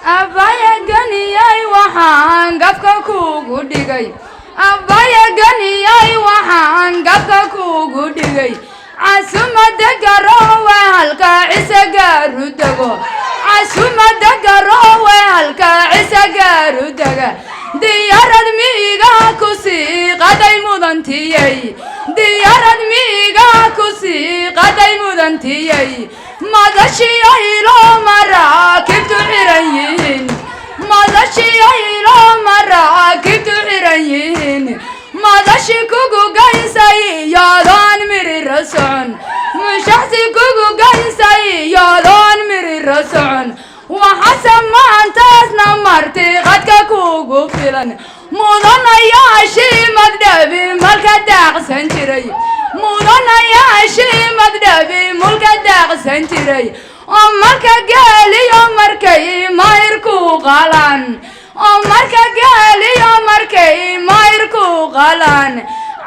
abaya ganiyay waxaan gafka kuugu dhigay abaya ganiyay waxaan gafka kuugu dhigay casumada garowe halka cise gaaru dego casumada garowe halka cise gaaru dega diyaarad miiga ku sii qaday mudantiyay diyaarad miiga ku sii qaday mudantiyay madashiyaylo maraakibtu xiran yihiin madashiyaylo maraakibtu xiran yihiin madashi kugu gaysay yaadaan mirira socon mushaxsi kugu gaysay yaadaan mirira socon waxaase maantaasna marti qadka kugu filan mudanayaashii magdhabi malka daaqsan jiray mudanayaashii magdhabi mulka daaqsan jiray oo marka gaaliyo markay mayrku qalaan oo marka gaaliyo markay mayrku qalaan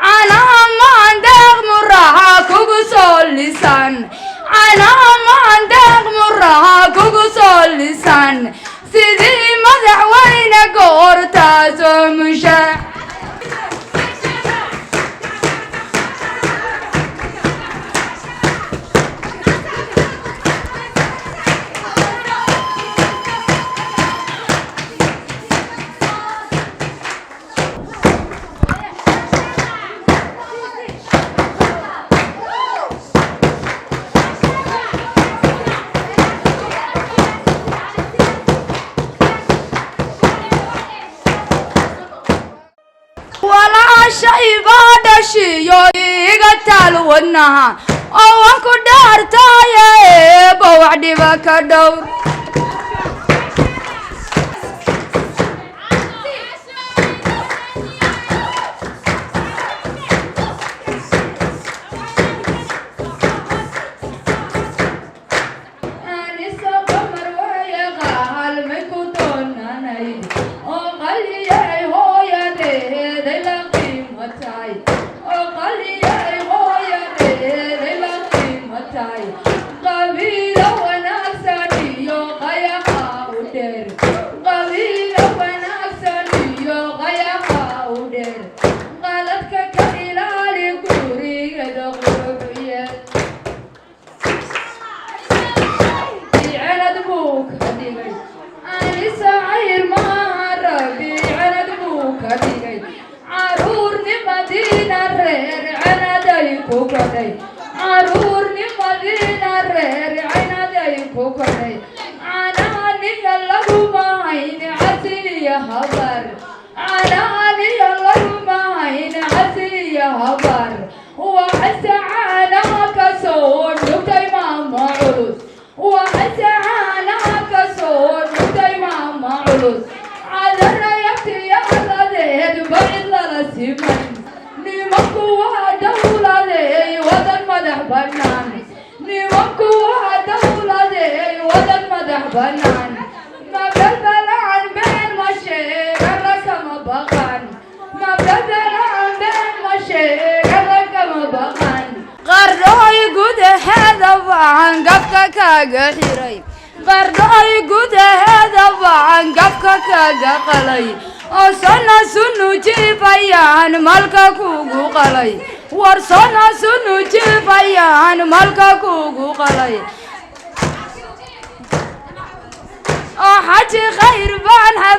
canaha maandeeq muraha kugu soo lisan canaha maandeeq muraha kugu soo lisan sidii madaxweyne goortaasoo mushaax shaybaadhashiyo iga taal wadnaha oo waan ku dhaartaaye eebba wax dhiba ka dhowr qardhoy gudaheeda baan gafka kaga qalay oo sona sunu jiifayaan malka kugu qalay war sona sunu jiifayaan malka kugu qalay oo xaji